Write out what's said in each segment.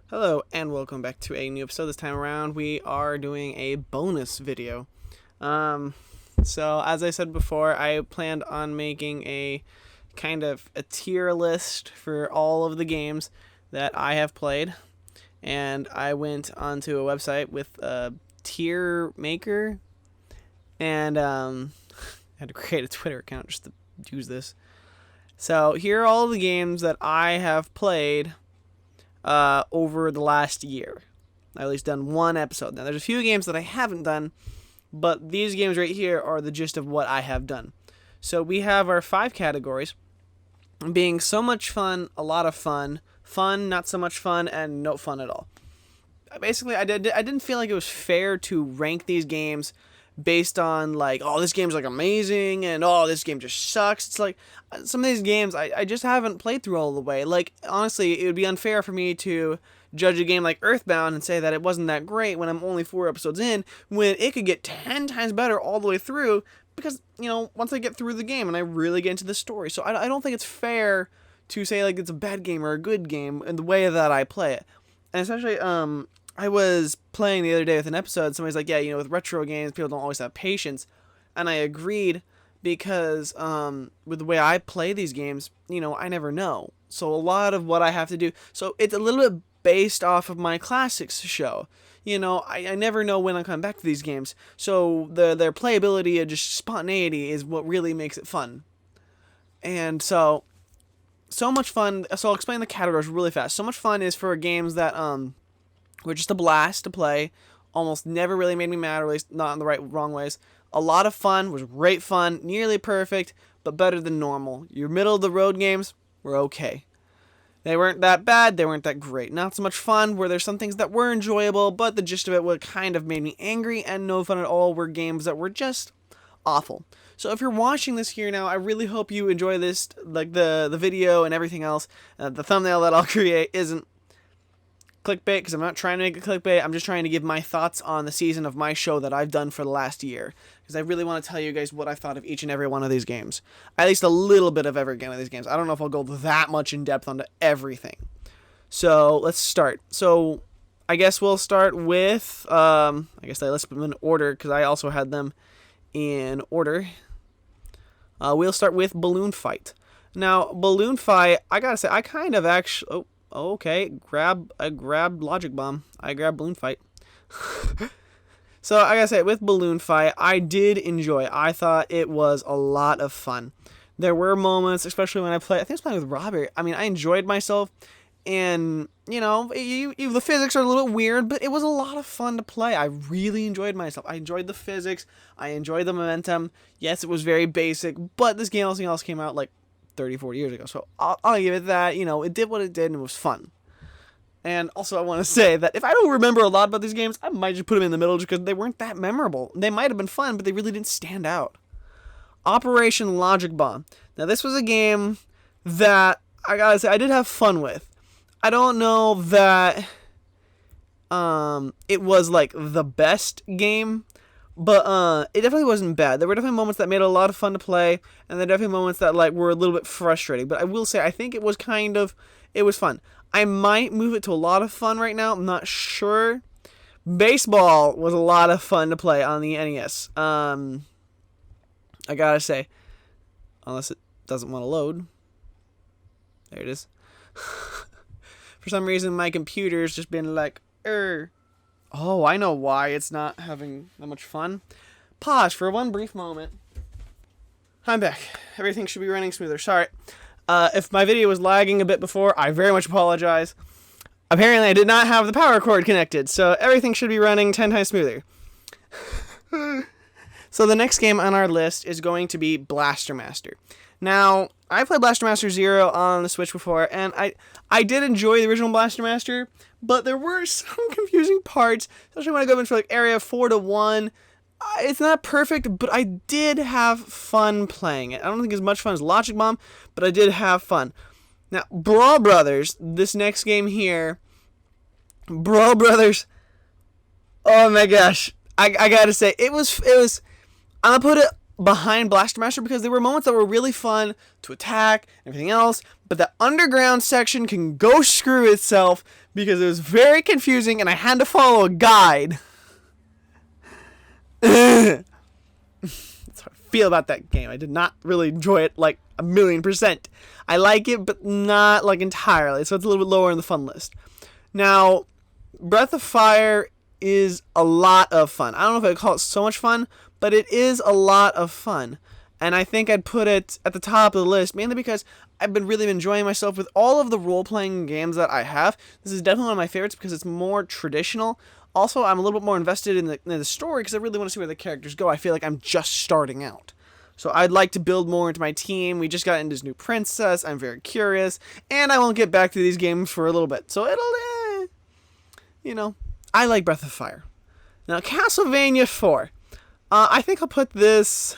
Hello and welcome back to a new episode. This time around we are doing a bonus video. So as I said before, I planned on making a kind of a tier list for all of the games that I have played. And I went onto a website with a tier maker and I had to create a Twitter account just to use this. So here are all the games that I have played over the last year. I've at least done one episode. Now, there's a few games that I haven't done, but these games right here are the gist of what I have done. So we have our 5 categories, being so much fun, a lot of fun, fun, not so much fun, and no fun at all. Basically, I didn't feel like it was fair to rank these games based on like, oh, this game's like amazing and oh, this game just sucks. It's like some of these games I just haven't played through all the way. Like, honestly, it would be unfair for me to judge a game like Earthbound and say that it wasn't that great when I'm only 4 episodes in, when it could get 10 times better all the way through, because, you know, once I get through the game and I really get into the story. So I don't think it's fair to say like it's a bad game or a good game in the way that I play it. And especially I was playing the other day with an episode, somebody's like, yeah, you know, with retro games, people don't always have patience. And I agreed because with the way I play these games, you know, I never know. So a lot of what I have to do, so it's a little bit based off of my classics show. You know, I never know when I'm coming back to these games. So their playability and just spontaneity is what really makes it fun. And so much fun. So I'll explain the categories really fast. So much fun is for games that were just a blast to play, almost never really made me mad, or at least not in the wrong ways. A lot of fun, was great fun, nearly perfect, but better than normal. Your middle of the road games were okay. They weren't that bad, they weren't that great. Not so much fun, where there's some things that were enjoyable, but the gist of it would kind of made me angry, and no fun at all were games that were just awful. So if you're watching this here now, I really hope you enjoy this, like the video and everything else. The thumbnail that I'll create isn't clickbait, because I'm not trying to make it clickbait. I'm just trying to give my thoughts on the season of my show that I've done for the last year, because I really want to tell you guys what I thought of each and every one of these games. At least a little bit of every game of these games. I don't know if I'll go that much in depth onto everything. So let's start. So I guess we'll start with I guess I listed them in order because I also had them in order. We'll start with Balloon Fight. Now, Balloon Fight, I gotta say, I kind of actually... Oh, okay, I grabbed Logic Bomb. I grabbed Balloon Fight. So, I gotta say, with Balloon Fight, I did enjoy. I thought it was a lot of fun. There were moments, especially when I think I was playing with Robert. I mean, I enjoyed myself, and, you know, the physics are a little bit weird, but it was a lot of fun to play. I really enjoyed myself. I enjoyed the physics. I enjoyed the momentum. Yes, it was very basic, but this game also came out, like, 30, 40 years ago. So I'll give it that. You know, it did what it did and it was fun. And also I want to say that if I don't remember a lot about these games, I might just put them in the middle just because they weren't that memorable. They might have been fun, but they really didn't stand out. Operation Logic Bomb. Now this was a game that I gotta say I did have fun with. I don't know that it was like the best game, but it definitely wasn't bad. There were definitely moments that made it a lot of fun to play, and there were definitely moments that like were a little bit frustrating. But I will say, I think it was fun. I might move it to a lot of fun right now. I'm not sure. Baseball was a lot of fun to play on the NES. I gotta say, unless it doesn't want to load. There it is. For some reason, my computer's just been like, Oh, I know why it's not having that much fun. Pause for one brief moment. I'm back. Everything should be running smoother. Sorry. If my video was lagging a bit before, I very much apologize. Apparently, I did not have the power cord connected, so everything should be running 10 times smoother. So the next game on our list is going to be Blaster Master. Now, I played Blaster Master Zero on the Switch before, and I did enjoy the original Blaster Master, but there were some confusing parts, especially when I go into like area 4 to 1. It's not perfect, but I did have fun playing it. I don't think as much fun as Logic Bomb, but I did have fun. Now, Brawl Brothers, this next game here, Brawl Brothers, oh my gosh, I gotta say, it was, I'm gonna put it behind Blaster Master because there were moments that were really fun to attack and everything else, but the underground section can go screw itself because it was very confusing and I had to follow a guide. That's how I feel about that game. I did not really enjoy it like 1,000,000%. I like it, but not like entirely, so it's a little bit lower in the fun list. Now, Breath of Fire is a lot of fun. I don't know if I'd call it so much fun, but it is a lot of fun. And I think I'd put it at the top of the list, mainly because I've been really enjoying myself with all of the role-playing games that I have. This is definitely one of my favorites because it's more traditional. Also, I'm a little bit more invested in the story because I really want to see where the characters go. I feel like I'm just starting out. So I'd like to build more into my team. We just got into this new princess. I'm very curious. And I won't get back to these games for a little bit. So it'll, you know, I like Breath of Fire. Now, Castlevania 4. I think I'll put this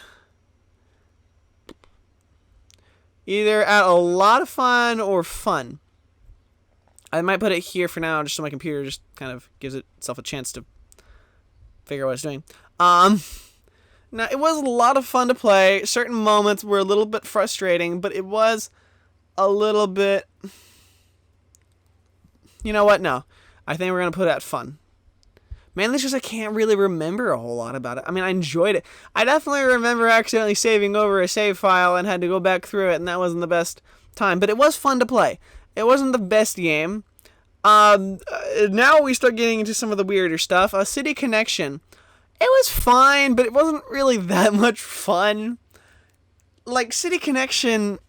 either at a lot of fun or fun. I might put it here for now, just so my computer just kind of gives itself a chance to figure out what it's doing. Now, it was a lot of fun to play. Certain moments were a little bit frustrating, but it was a little bit... You know what? No. I think we're going to put it at fun. Mainly it's just I can't really remember a whole lot about it. I mean, I enjoyed it. I definitely remember accidentally saving over a save file and had to go back through it, and that wasn't the best time. But it was fun to play. It wasn't the best game. Now we start getting into some of the weirder stuff. City Connection. It was fine, but it wasn't really that much fun. Like, City Connection,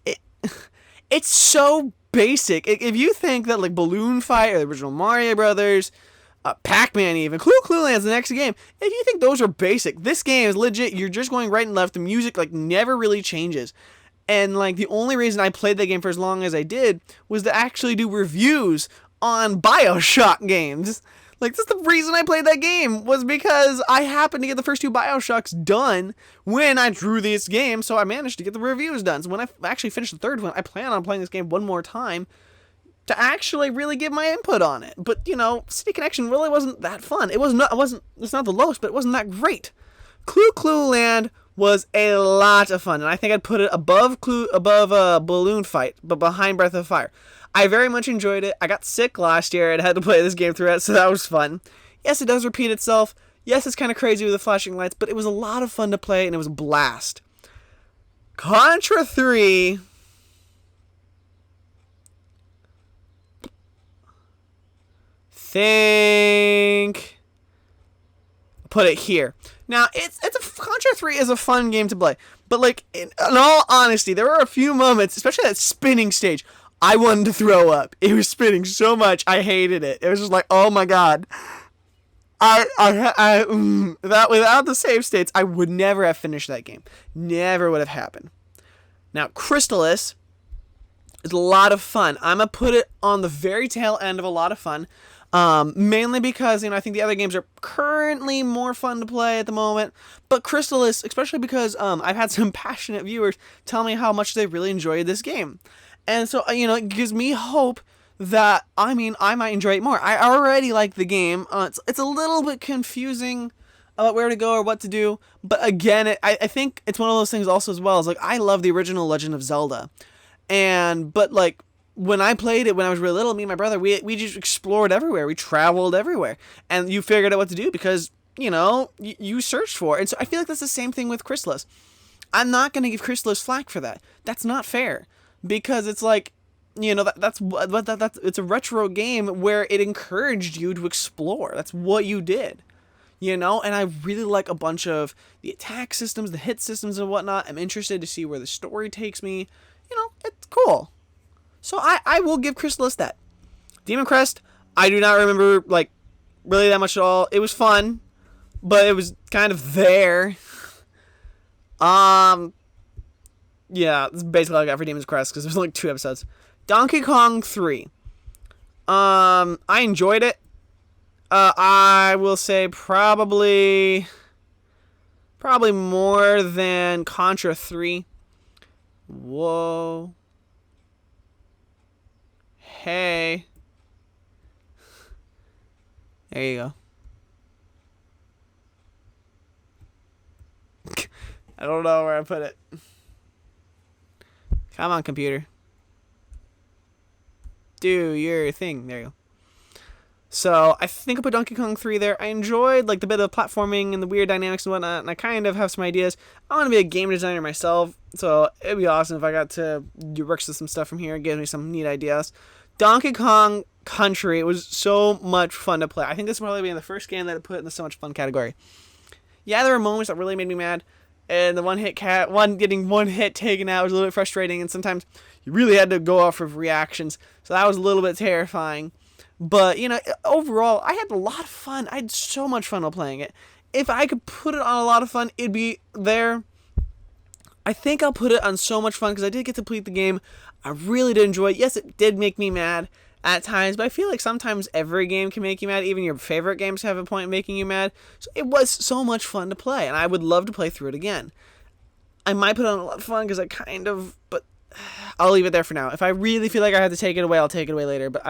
it's so basic. If you think that, like, Balloon Fight or the original Mario Brothers, Pac-Man even, Clue Land's the next game, if you think those are basic, this game is legit. You're just going right and left. The music, like, never really changes. And, like, the only reason I played that game for as long as I did was to actually do reviews on BioShock games. Like, that's the reason I played that game, was because I happened to get the first 2 BioShocks done when I drew this game, so I managed to get the reviews done. So when I actually finished the 3rd one, I plan on playing this game one more time to actually really give my input on it. But, you know, City Connection really wasn't that fun. It's not the lowest, but it wasn't that great. Clue Land was a lot of fun, and I think I'd put it above Balloon Fight, but behind Breath of Fire. I very much enjoyed it. I got sick last year and had to play this game through it, so that was fun. Yes, it does repeat itself. Yes, it's kind of crazy with the flashing lights, but it was a lot of fun to play, and it was a blast. Contra 3. Put it here. Now, Contra 3 is a fun game to play, but, like, in all honesty, there were a few moments, especially that spinning stage, I wanted to throw up. It was spinning so much, I hated it. It was just like, oh my god. Without the save states, I would never have finished that game. Never would have happened. Now, Crystalis is a lot of fun. I'm going to put it on the very tail end of a lot of fun. Mainly because, you know, I think the other games are currently more fun to play at the moment. But Crystalis, especially because I've had some passionate viewers tell me how much they really enjoyed this game. And so, you know, it gives me hope that, I might enjoy it more. I already like the game. It's a little bit confusing about where to go or what to do. But again, I think it's one of those things also as well. It's like, I love the original Legend of Zelda. But like, when I played it when I was really little, me and my brother, we just explored everywhere. We traveled everywhere. And you figured out what to do because, you know, you searched for it. And so I feel like that's the same thing with Crystalis. I'm not going to give Crystalis flack for that. That's not fair. Because it's like, you know, that's it's a retro game where it encouraged you to explore. That's what you did. You know, and I really like a bunch of the attack systems, the hit systems and whatnot. I'm interested to see where the story takes me. You know, it's cool. So I will give Crystalis that. Demon Crest, I do not remember, like, really that much at all. It was fun, but it was kind of there. Yeah, that's basically all I got for Demon's Crest, because there's only 2 episodes. Donkey Kong 3. I enjoyed it. I will say probably more than Contra 3. Whoa. Hey. There you go. I don't know where I put it. Come on, computer. Do your thing. There you go. So I think I put Donkey Kong 3 there. I enjoyed like the bit of platforming and the weird dynamics and whatnot, and I kind of have some ideas. I want to be a game designer myself, so it'd be awesome if I got to work with some stuff from here. It gives me some neat ideas. Donkey Kong Country was so much fun to play. I think this will probably be the first game that I put in the so much fun category. Yeah, there were moments that really made me mad, and the getting one hit taken out was a little bit frustrating, and sometimes you really had to go off of reactions, so that was a little bit terrifying. But, you know, overall, I had a lot of fun. I had so much fun while playing it. If I could put it on a lot of fun, it'd be there. I think I'll put it on so much fun because I did get to complete the game. I really did enjoy it. Yes, it did make me mad at times, but I feel like sometimes every game can make you mad. Even your favorite games have a point in making you mad. So it was so much fun to play, and I would love to play through it again. I might put it on a lot of fun because but I'll leave it there for now. If I really feel like I have to take it away, I'll take it away later. But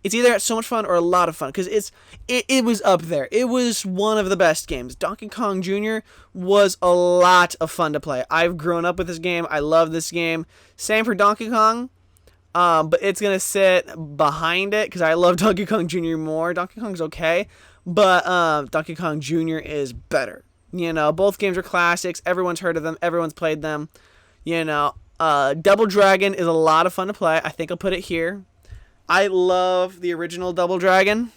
it's either so much fun or a lot of fun because it was up there. It was one of the best games. Donkey Kong Jr. was a lot of fun to play. I've grown up with this game. I love this game. Same for Donkey Kong. But it's gonna sit behind it because I love Donkey Kong Jr. more. Donkey Kong's okay, but Donkey Kong Jr. is better. You know, both games are classics. Everyone's heard of them. Everyone's played them. You know. Double Dragon is a lot of fun to play. I think I'll put it here. I love the original Double Dragon.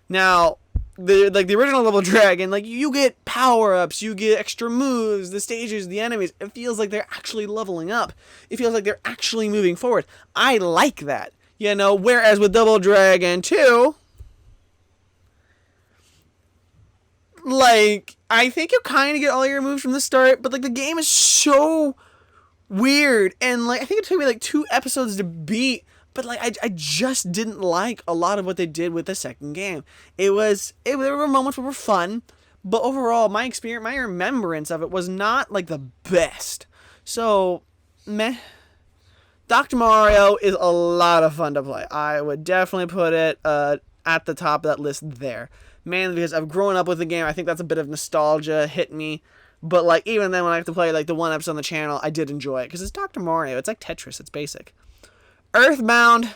Now, the original Double Dragon, like you get power-ups, you get extra moves, the stages, the enemies. It feels like they're actually leveling up. It feels like they're actually moving forward. I like that. You know, whereas with Double Dragon 2, like I think you kind of get all your moves from the start, but like the game is so weird, and like I think it took me like 2 episodes to beat, but like I just didn't like a lot of what they did with the second game. There were moments that were fun, but overall my remembrance of it was not like the best. So meh. Dr. Mario is a lot of fun to play. I would definitely put it at the top of that list there, mainly because I've grown up with the game. I think that's a bit of nostalgia hit me. But, like, even then when I have to play, like, the one episode on the channel, I did enjoy it. Because it's Dr. Mario. It's like Tetris. It's basic. Earthbound.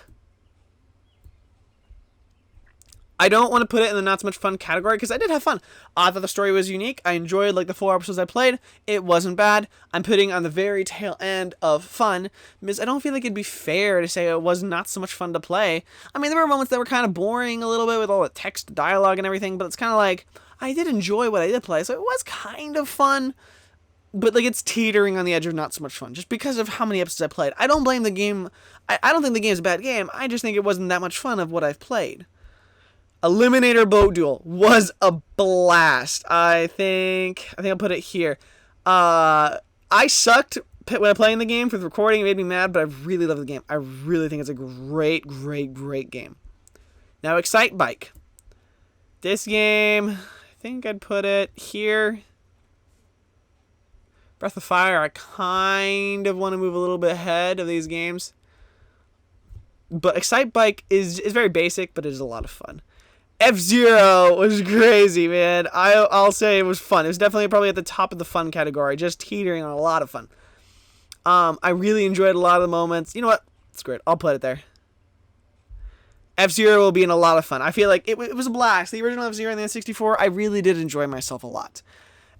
I don't want to put it in the not so much fun category because I did have fun. I thought the story was unique. I enjoyed, like, the 4 episodes I played. It wasn't bad. I'm putting on the very tail end of fun because I don't feel like it'd be fair to say it was not so much fun to play. I mean, there were moments that were kind of boring a little bit with all the text, dialogue, and everything. But it's kind of like I did enjoy what I did play, so it was kind of fun, but like it's teetering on the edge of not so much fun, just because of how many episodes I played. I don't blame the game. I don't think the game's a bad game. I just think it wasn't that much fun of what I've played. Eliminator Boat Duel was a blast. I think I'll put it here. I sucked when I playing the game for the recording. It made me mad, but I really love the game. I really think it's a great, great, great game. Now, Excite Bike. This game, I think I'd put it here. Breath of Fire, I kind of want to move a little bit ahead of these games. But Excite Bike is very basic, but it is a lot of fun. F-Zero was crazy, man. I'll say it was fun. It was definitely probably at the top of the fun category, just teetering on a lot of fun. I really enjoyed a lot of the moments. You know what? It's great. I'll put it there. F-Zero will be in a lot of fun. I feel like it was a blast. The original F-Zero and the N64, I really did enjoy myself a lot.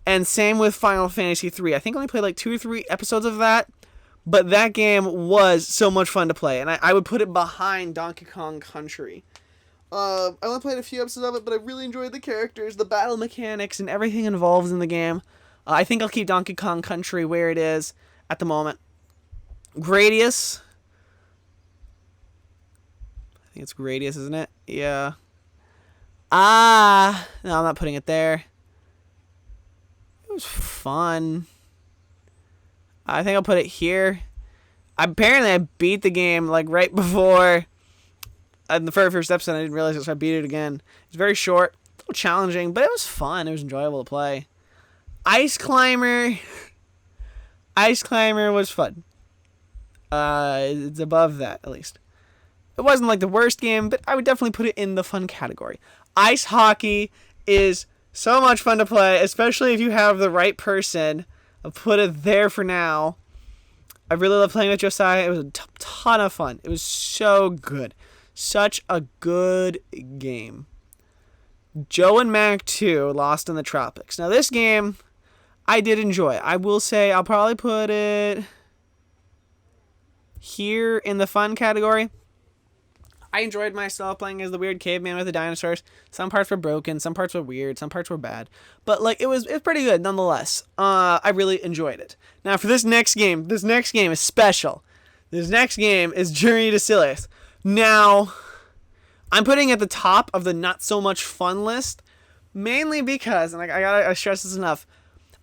And same with Final Fantasy 3. I think I only played like 2 or 3 episodes of that, but that game was so much fun to play, and I would put it behind Donkey Kong Country. I only played a few episodes of it, but I really enjoyed the characters, the battle mechanics, and everything involved in the game. I think I'll keep Donkey Kong Country where it is at the moment. Gradius. I think it's Gradius, isn't it? Yeah. No, I'm not putting it there. It was fun. I think I'll put it here. Apparently, I beat the game like right before in the very first episode. I didn't realize it, so I beat it again. It's very short, a little challenging, but it was fun. It was enjoyable to play. Ice Climber. Ice Climber was fun. It's above that, at least. It wasn't like the worst game, but I would definitely put it in the fun category. Ice Hockey is so much fun to play, especially if you have the right person. I'll put it there for now. I really love playing with Josiah. It was a ton of fun. It was so good. Such a good game. Joe and Mac 2, Lost in the Tropics. Now, this game, I did enjoy. I will say I'll probably put it here in the fun category. I enjoyed myself playing as the weird caveman with the dinosaurs. Some parts were broken, some parts were weird, some parts were bad. But like it was pretty good nonetheless. I really enjoyed it. Now for this next game is special. This next game is Journey to Sillas. Now, I'm putting it at the top of the not so much fun list, mainly because, and I gotta stress this enough,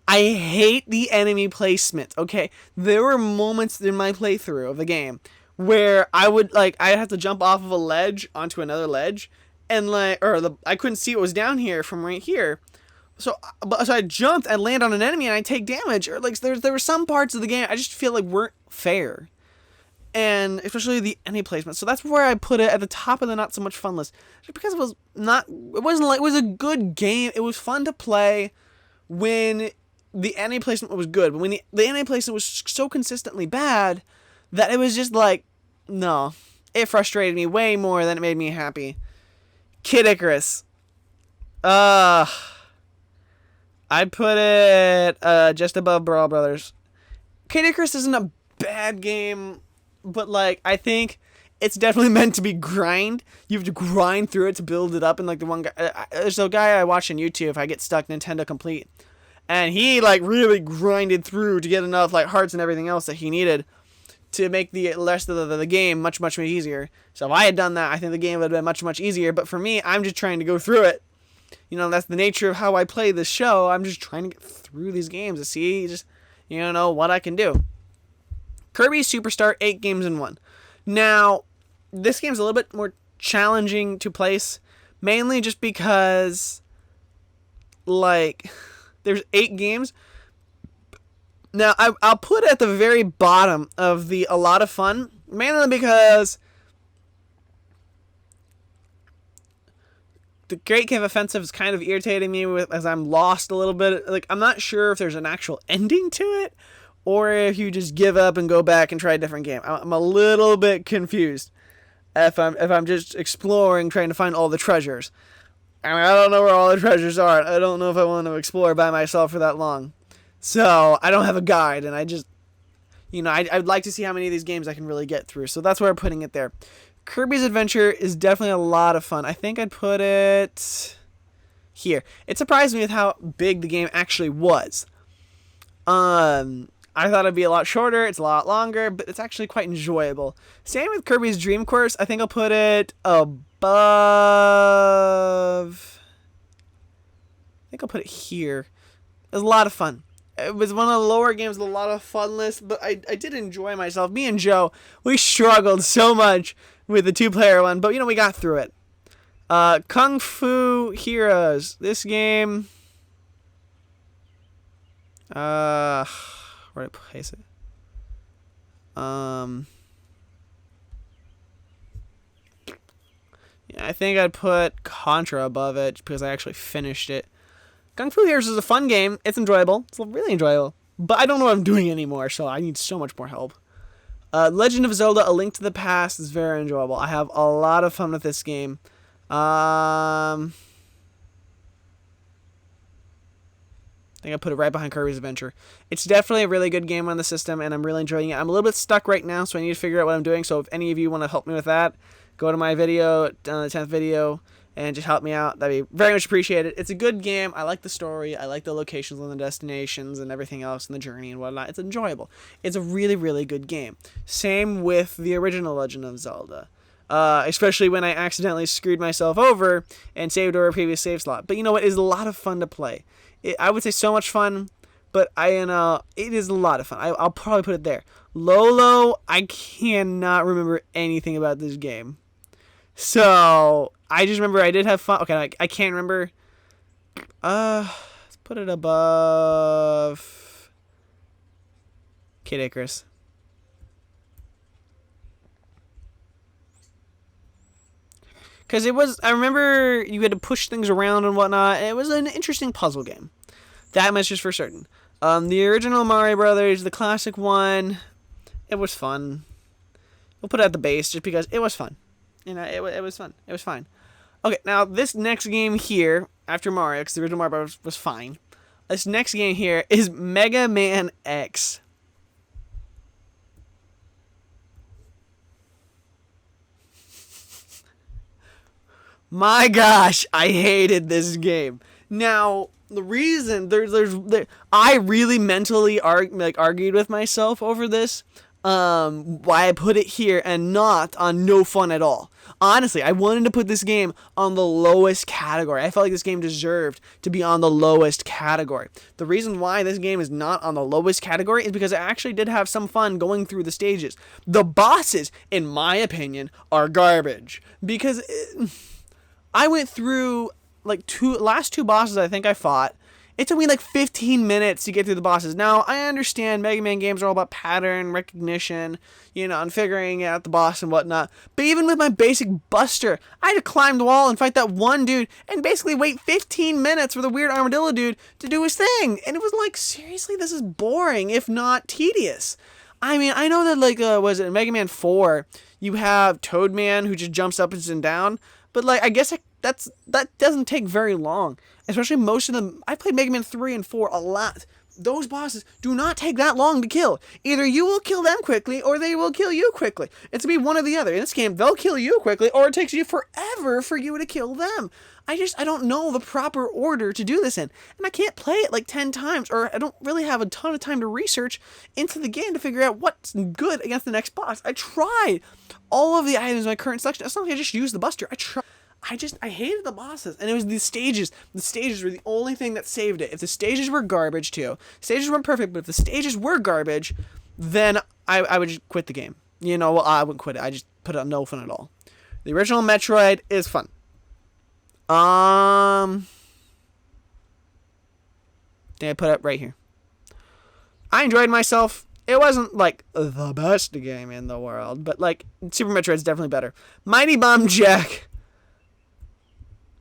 I hate the enemy placement. Okay, there were moments in my playthrough of the game where I'd have to jump off of a ledge onto another ledge, and I couldn't see what was down here from right here. So I jumped and land on an enemy and I take damage. Or like there were some parts of the game I just feel like weren't fair, and especially the enemy placement. So that's where I put it at the top of the not so much fun list, just because it was a good game. It was fun to play when the enemy placement was good, but when the enemy placement was so consistently bad that it was just like, no. It frustrated me way more than it made me happy. Kid Icarus. I'd put it just above Brawl Brothers. Kid Icarus isn't a bad game, but like I think it's definitely meant to be grind. You have to grind through it to build it up. And like the one guy, there's a guy I watch on YouTube, if I Get Stuck Nintendo Complete, and he like really grinded through to get enough like hearts and everything else that he needed to make the rest of the game much easier. So if I had done that, I think the game would have been much easier. But for me, I'm just trying to go through it. You know, that's the nature of how I play this show. I'm just trying to get through these games to see just, what I can do. Kirby Superstar, 8 games in 1. Now, this game's a little bit more challenging to place, mainly just because, like, there's 8 games. Now, I'll put it at the very bottom of the a lot of fun, mainly because the Great Cave Offensive is kind of irritating me as I'm lost a little bit. Like, I'm not sure if there's an actual ending to it, or if you just give up and go back and try a different game. I'm a little bit confused if I'm just exploring, trying to find all the treasures. I mean, I don't know where all the treasures are. I don't know if I want to explore by myself for that long. So, I don't have a guide, and I just, I'd like to see how many of these games I can really get through. So, that's where I'm putting it there. Kirby's Adventure is definitely a lot of fun. I think I'd put it here. It surprised me with how big the game actually was. I thought it'd be a lot shorter. It's a lot longer, but it's actually quite enjoyable. Same with Kirby's Dream Course. I think I'll put it above. I think I'll put it here. It was a lot of fun. It was one of the lower games with a lot of fun lists, but I did enjoy myself. Me and Joe, we struggled so much with the 2-player one, but we got through it. Kung Fu Heroes. This game. Where did I place it? Yeah, I think I'd put Contra above it because I actually finished it. Kung Fu Heroes is a fun game. It's enjoyable. It's really enjoyable. But I don't know what I'm doing anymore, so I need so much more help. Legend of Zelda: A Link to the Past is very enjoyable. I have a lot of fun with this game. I think I put it right behind Kirby's Adventure. It's definitely a really good game on the system, and I'm really enjoying it. I'm a little bit stuck right now, so I need to figure out what I'm doing. So if any of you want to help me with that, go to my video, the 10th video, and just help me out. That'd be very much appreciated. It's a good game. I like the story. I like the locations and the destinations and everything else and the journey and whatnot. It's enjoyable. It's a really, really good game. Same with the original Legend of Zelda. Especially when I accidentally screwed myself over and saved over a previous save slot. But you know what? It's a lot of fun to play. I would say so much fun, but it is a lot of fun. I'll probably put it there. Lolo, I cannot remember anything about this game. So, I just remember I did have fun. Okay, I can't remember. Let's put it above Kid Icarus. Because I remember you had to push things around and whatnot, and it was an interesting puzzle game. That much is for certain. The original Mario Brothers, the classic one, it was fun. We'll put it at the base just because it was fun. You know, it was fun. It was fine. Okay, now this next game here, after Mario, because the original Mario Brothers was fine. This next game here is Mega Man X. My gosh, I hated this game. Now, the reason I really mentally argued with myself over this. Why I put it here and not on no fun at all. Honestly, I wanted to put this game on the lowest category. I felt like this game deserved to be on the lowest category. The reason why this game is not on the lowest category is because I actually did have some fun going through the stages. The bosses, in my opinion, are garbage. Because I went through like last two bosses I think I fought. It took me like 15 minutes to get through the bosses. Now, I understand Mega Man games are all about pattern recognition, you know, and figuring out the boss and whatnot. But even with my basic Buster, I had to climb the wall and fight that one dude and basically wait 15 minutes for the weird armadillo dude to do his thing. And it was like, seriously, this is boring, if not tedious. I mean, I know that, like, was it Mega Man 4, you have Toadman who just jumps up and down. But, like, I guess that doesn't take very long. Especially most of them. I played Mega Man 3 and 4 a lot. Those bosses do not take that long to kill. Either you will kill them quickly or they will kill you quickly. It's going to be one or the other. In this game, they'll kill you quickly or it takes you forever for you to kill them. I don't know the proper order to do this in. And I can't play it like 10 times, or I don't really have a ton of time to research into the game to figure out what's good against the next boss. I tried all of the items in my current selection. It's not like I just used the Buster. I hated the bosses, and it was the stages. The stages were the only thing that saved it. If the stages were garbage too, stages weren't perfect, but if the stages were garbage, then I would just quit the game. You know, well, I wouldn't quit it. I just put it on no fun at all. The original Metroid is fun. I put it right here. I enjoyed myself. It wasn't like the best game in the world, but like Super Metroid's definitely better. Mighty Bomb Jack.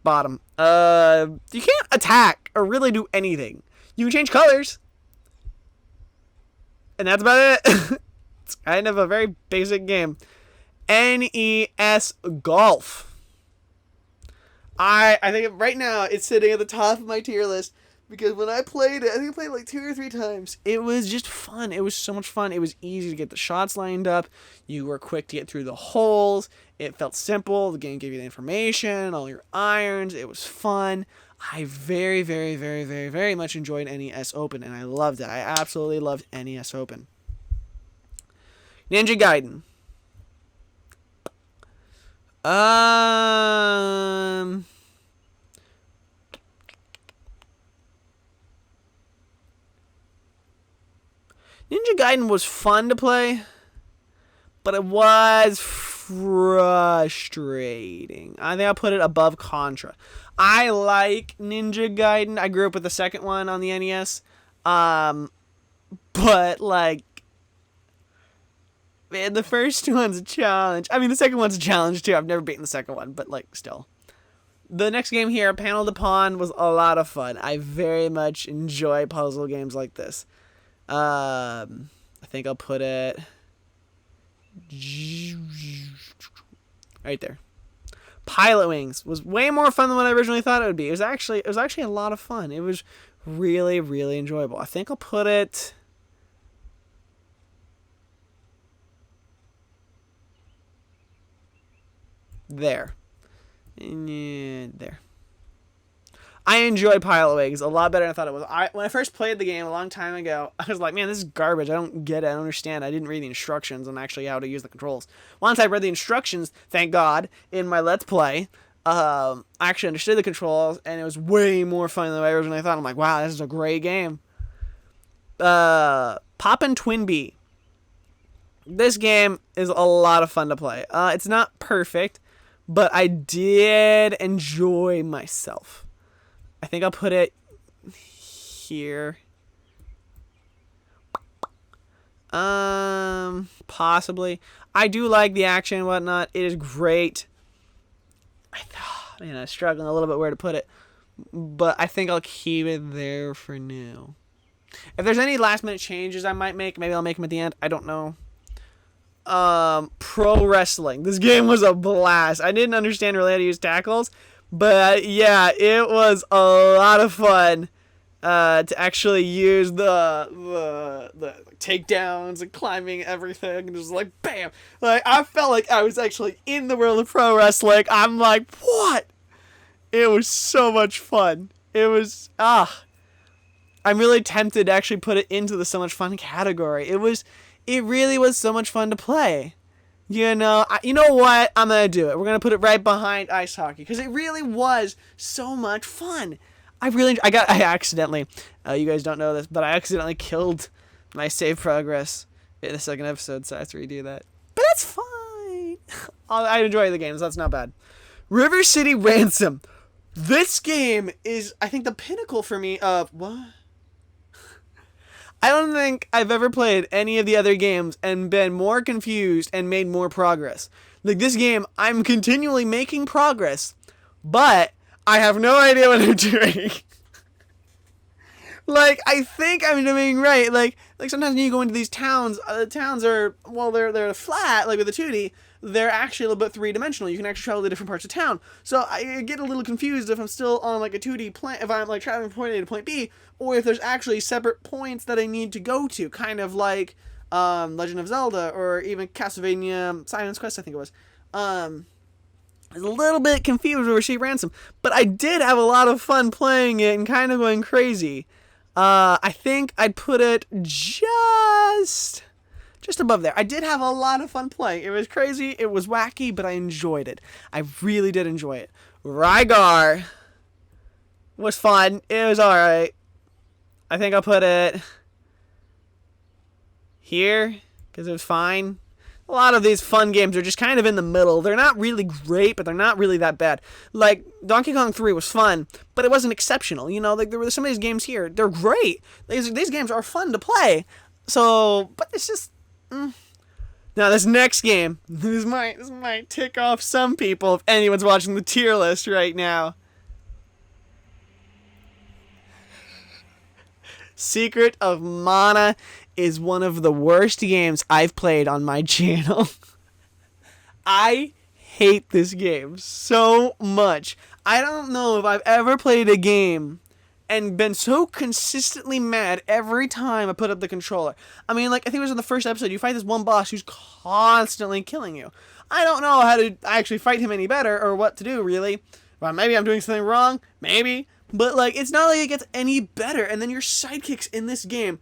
Bottom. You can't attack or really do anything. You can change colors. And that's about it. It's kind of a very basic game. NES Golf. I think right now it's sitting at the top of my tier list because when I played it, I think I played it like 2 or 3 times. It was just fun. It was so much fun. It was easy to get the shots lined up. You were quick to get through the holes. It felt simple. The game gave you the information, all your irons. It was fun. I very, very, very, very, very much enjoyed NES Open, and I loved it. I absolutely loved NES Open. Ninja Gaiden. Ninja Gaiden was fun to play, but it was frustrating. I think I'll put it above Contra. I like Ninja Gaiden. I grew up with the second one on the NES. But, like, man, the first one's a challenge. I mean, the second one's a challenge, too. I've never beaten the second one, but, like, still. The next game here, Panel to Pawn, was a lot of fun. I very much enjoy puzzle games like this. I think I'll put it right there. Pilot Wings was way more fun than what I originally thought it would be. It was actually a lot of fun. It was really, really enjoyable. I think I'll put it there. There. I enjoy Pilot Wings a lot better than I thought it was. When I first played the game a long time ago, I was like, man, this is garbage. I don't get it. I don't understand. I didn't read the instructions on actually how to use the controls. Once I read the instructions, thank God, in my Let's Play, I actually understood the controls, and it was way more fun than I originally thought. I'm like, wow, this is a great game. Poppin' Twinbee. This game is a lot of fun to play. It's not perfect, but I did enjoy myself. I think I'll put it here. Possibly. I do like the action and whatnot. It is great. I'm struggling a little bit where to put it, but I think I'll keep it there for now. If there's any last minute changes I might make, maybe I'll make them at the end. I don't know. Pro wrestling. This game was a blast. I didn't understand really how to use tackles, but yeah, it was a lot of fun to actually use the takedowns and climbing everything and just like bam. Like I felt like I was actually in the world of pro wrestling. I'm like, what? It was so much fun. It was I'm really tempted to actually put it into the so much fun category. It really was so much fun to play. You know what? I'm going to do it. We're going to put it right behind ice hockey because it really was so much fun. I accidentally, you guys don't know this, but I accidentally killed my save progress in the second episode, so I have to redo that. But that's fine. I enjoy the games. That's not bad. River City Ransom. This game is, I think, the pinnacle for me of, what? I don't think I've ever played any of the other games and been more confused and made more progress. Like this game, I'm continually making progress, but I have no idea what I'm doing. Like, I think I'm doing right. Like sometimes when you go into these towns, the towns are, well, they're flat, like with the 2D. They're actually a little bit three-dimensional. You can actually travel to different parts of town. So I get a little confused if I'm still on like a 2D plane, if I'm like traveling from point A to point B, or if there's actually separate points that I need to go to, kind of like Legend of Zelda or even Castlevania Simon's Quest, I think it was. I was a little bit confused over Sheep Ransom, but I did have a lot of fun playing it and kind of going crazy. I think I'd put it just above there. I did have a lot of fun playing. It was crazy, it was wacky, but I enjoyed it. I really did enjoy it. Rygar was fun. It was alright. I think I'll put it here, because it was fine. A lot of these fun games are just kind of in the middle. They're not really great, but they're not really that bad. Like, Donkey Kong 3 was fun, but it wasn't exceptional. You know, like, there were some of these games here. They're great. These games are fun to play. So, but it's just... Now, this next game, this might tick off some people if anyone's watching the tier list right now. Secret of Mana is one of the worst games I've played on my channel. I hate this game so much. I don't know if I've ever played a game and been so consistently mad every time I put up the controller. I mean, like, I think it was in the first episode, you fight this one boss who's constantly killing you. I don't know how to actually fight him any better or what to do, really. Well, maybe I'm doing something wrong, maybe. But, like, it's not like it gets any better. And then your sidekicks in this game,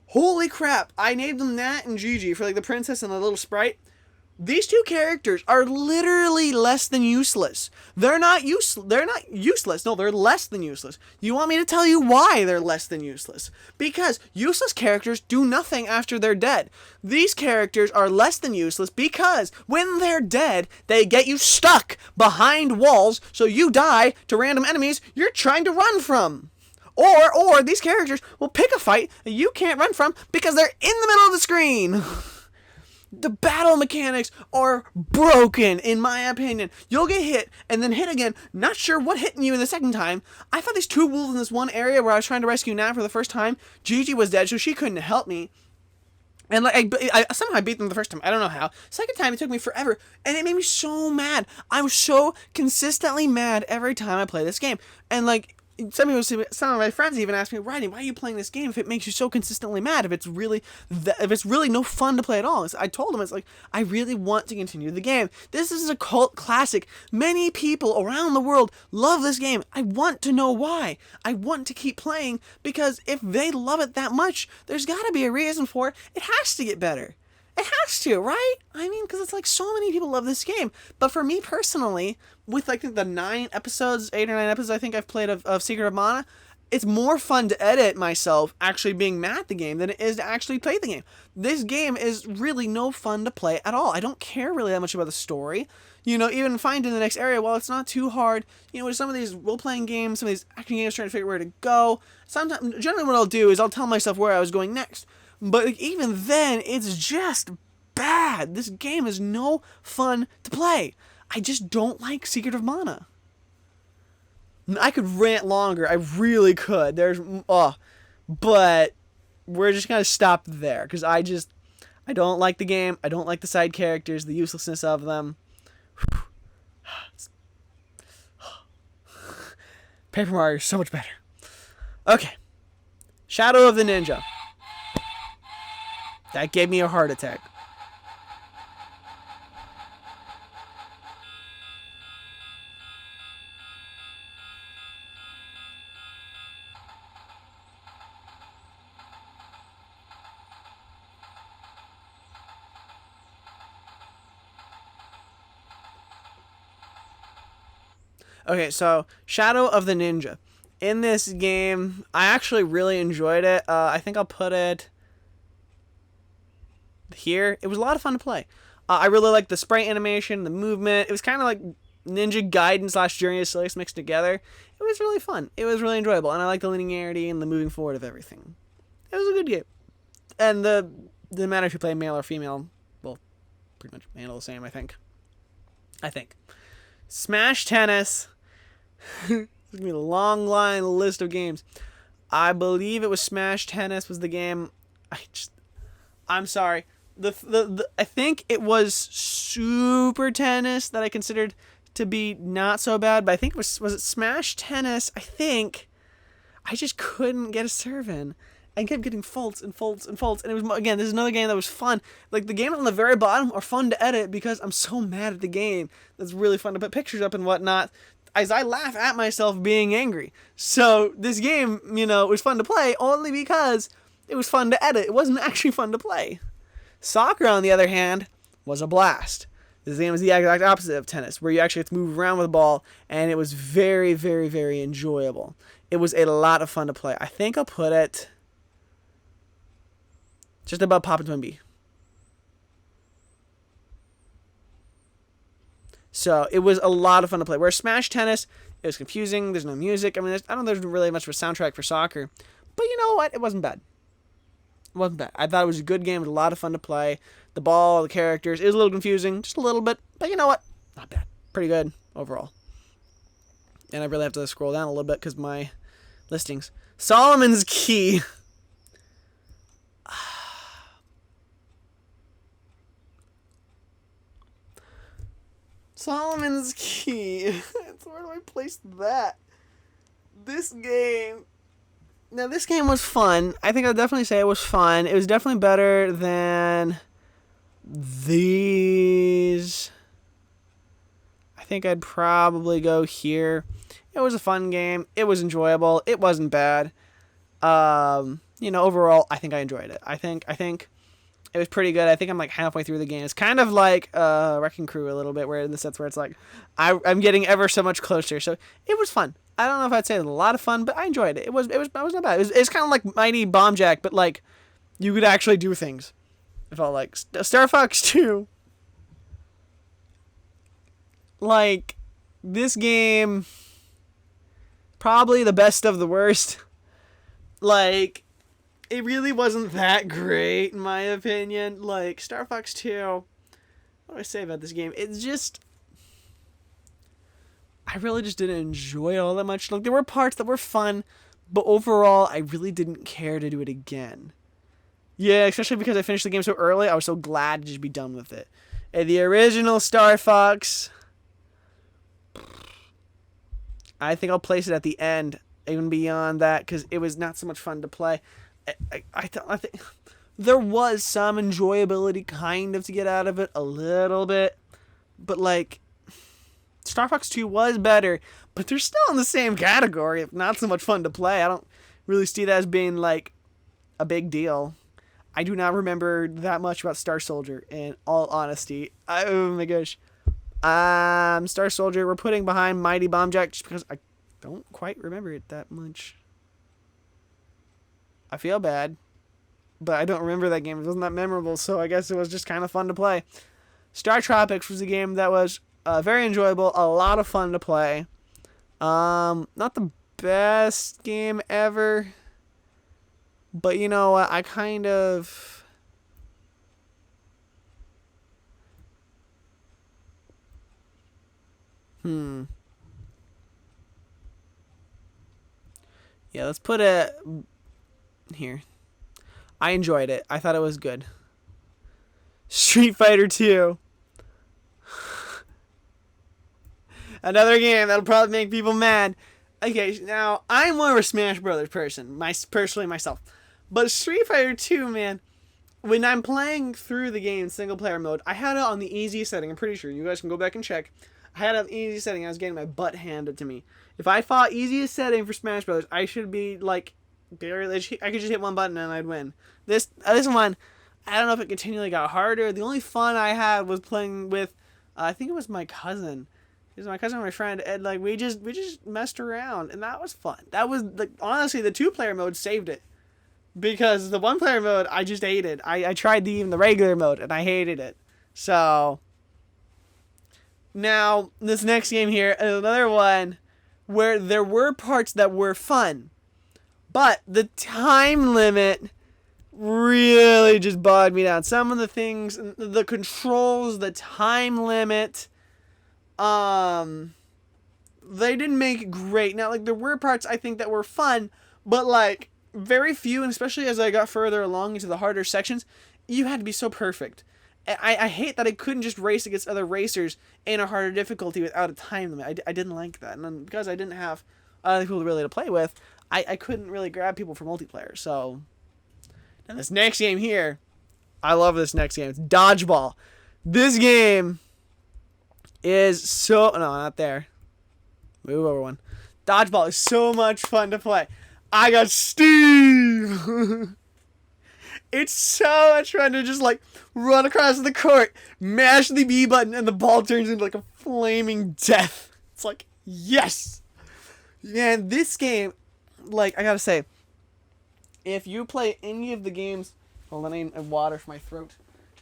holy crap, I named them Nat and Gigi for, like, the princess and the little sprite. These two characters are literally less than useless. They're not useless. No, they're less than useless. You want me to tell you why they're less than useless? Because useless characters do nothing after they're dead. These characters are less than useless because when they're dead, they get you stuck behind walls so you die to random enemies you're trying to run from. Or these characters will pick a fight that you can't run from because they're in the middle of the screen. The battle mechanics are broken, in my opinion. You'll get hit, and then hit again, not sure what hitting you in the second time. I fought these two wolves in this one area where I was trying to rescue Nat for the first time. Gigi was dead, so she couldn't help me. And like I somehow beat them the first time. I don't know how. Second time, it took me forever, and it made me so mad. I was so consistently mad every time I play this game. And like, some of my friends even asked me, Ryan, why are you playing this game if it makes you so consistently mad? If it's really no fun to play at all? I told them, it's like, I really want to continue the game. This is a cult classic. Many people around the world love this game. I want to know why. I want to keep playing because if they love it that much, there's got to be a reason for it. It has to get better. It has to, right? I mean, because it's like so many people love this game. But for me personally, with like the 8 or 9 episodes I think I've played of Secret of Mana, it's more fun to edit myself actually being mad at the game than it is to actually play the game. This game is really no fun to play at all. I don't care really that much about the story. You know, even finding the next area, while it's not too hard, you know, with some of these role-playing games, some of these action games trying to figure out where to go, generally what I'll do is I'll tell myself where I was going next. But like, even then, it's just bad. This game is no fun to play. I just don't like Secret of Mana. I could rant longer. I really could. But we're just gonna stop there because I don't like the game. I don't like the side characters, the uselessness of them. Paper Mario is so much better. Okay. Shadow of the Ninja. That gave me a heart attack. Okay, so Shadow of the Ninja. In this game, I actually really enjoyed it. I think I'll put it here. It was a lot of fun to play. I really liked the sprite animation, the movement. It was kind of like Ninja Gaiden / Journey of Sillas mixed together. It was really fun. It was really enjoyable, and I like the linearity and the moving forward of everything. It was a good game. And the matter if you play male or female, well, pretty much handle the same, I think. Smash Tennis. It's going to be a long list of games. I believe it was Smash Tennis was the game. I'm sorry. I think it was Super Tennis that I considered to be not so bad, but I think was it Smash Tennis? I think I just couldn't get a serve in. I kept getting faults and faults and faults, and it was, again, this is another game that was fun. Like, the games on the very bottom are fun to edit because I'm so mad at the game. It's really fun to put pictures up and whatnot as I laugh at myself being angry. So this game, was fun to play only because it was fun to edit. It wasn't actually fun to play. Soccer, on the other hand, was a blast. This game is the exact opposite of tennis, where you actually have to move around with the ball, and it was very, very, very enjoyable. It was a lot of fun to play. I think I'll put it just above Papa Twinbee. So it was a lot of fun to play. Whereas Smash Tennis, it was confusing. There's no music. I mean, I don't know, there's really much of a soundtrack for soccer. But you know what? It wasn't bad. It wasn't bad. I thought it was a good game. It was a lot of fun to play. The ball, the characters. It was a little confusing. Just a little bit. But you know what? Not bad. Pretty good overall. And I really have to scroll down a little bit because my listings. Solomon's Key. Solomon's Key. Where do I place that? This game. Now, this game was fun. I think I'll definitely say it was fun. It was definitely better than these. I think I'd probably go here. It was a fun game. It was enjoyable. It wasn't bad. Overall, I think I enjoyed it. I think it was pretty good. I think I'm like halfway through the game. It's kind of like Wrecking Crew a little bit, where in the sense where it's like I'm getting ever so much closer. So it was fun. I don't know if I'd say it was a lot of fun, but I enjoyed it. It was not bad. It's kind of like Mighty Bomb Jack, but like you could actually do things. It felt like Star Fox 2. Like, this game, probably the best of the worst. Like, it really wasn't that great, in my opinion. Like, Star Fox 2, what do I say about this game? It's just, I really just didn't enjoy it all that much. Like, there were parts that were fun, but overall, I really didn't care to do it again. Yeah, especially because I finished the game so early, I was so glad to just be done with it. And the original Star Fox, I think I'll place it at the end, even beyond that, because it was not so much fun to play. I think there was some enjoyability kind of to get out of it, a little bit, but like, Star Fox 2 was better, but they're still in the same category, if not so much fun to play. I don't really see that as being like a big deal. I do not remember that much about Star Soldier, in all honesty. Oh my gosh. Star Soldier, we're putting behind Mighty Bomb Jack just because I don't quite remember it that much. I feel bad, but I don't remember that game. It wasn't that memorable, so I guess it was just kind of fun to play. Star Tropics was a game that was very enjoyable, a lot of fun to play. Not the best game ever, but you know what? I kind of... Yeah, let's put it here. I enjoyed it. I thought it was good. Street Fighter 2. Another game that'll probably make people mad. Okay, now, I'm more of a Smash Brothers person, personally myself. But Street Fighter 2, man, when I'm playing through the game single player mode, I had it on the easiest setting. I'm pretty sure. You guys can go back and check. I had it on the easiest setting. I was getting my butt handed to me. If I fought easiest setting for Smash Brothers, I should be, like, barely... I could just hit one button and I'd win. This one, I don't know if it continually got harder. The only fun I had was playing with, I think it was my cousin. It was my cousin and my friend, and, like, we just messed around, and that was fun. That was, like, honestly, the 2-player mode saved it. Because the 1-player mode, I just hated. I tried even the regular mode, and I hated it. So, now, this next game here is another one where there were parts that were fun. But the time limit really just bogged me down. Some of the things, the controls, the time limit, they didn't make it great. Now, like, there were parts I think that were fun, but, like, very few, and especially as I got further along into the harder sections, you had to be so perfect. I hate that I couldn't just race against other racers in a harder difficulty without a time limit. I didn't like that. And then because I didn't have other people really to play with, I couldn't really grab people for multiplayer. So, now this next game here, I love this next game. It's Dodgeball. This game is so... No, not there. Move over one. Dodgeball is so much fun to play. I got Steve! It's so much fun to just, like, run across the court, mash the B button, and the ball turns into, like, a flaming death. It's like, yes! Man, this game, like, I gotta say, if you play any of the games... Hold on, I need water for my throat.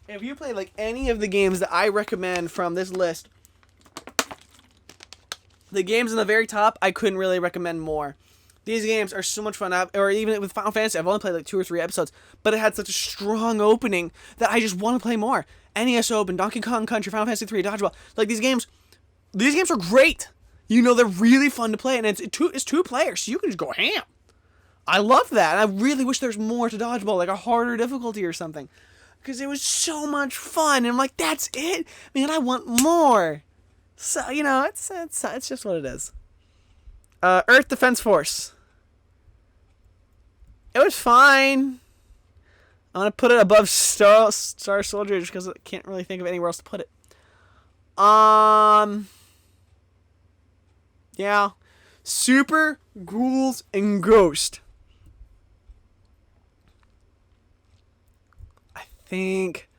If you play, like, any of the games that I recommend from this list, the games in the very top, I couldn't really recommend more. These games are so much fun, or even with Final Fantasy, I've only played like 2 or 3 episodes, but it had such a strong opening that I just want to play more. NES Open, Donkey Kong Country, Final Fantasy 3, Dodgeball, like these games are great. You know, they're really fun to play, and it's two players, so you can just go ham. I love that, and I really wish there's more to Dodgeball, like a harder difficulty or something, because it was so much fun, and I'm like, that's it? Man, I want more. So, you know, it's just what it is. Earth Defense Force. It was fine. I'm going to put it above Star Soldier just because I can't really think of anywhere else to put it. Yeah. Super, Ghouls, and Ghost. I think...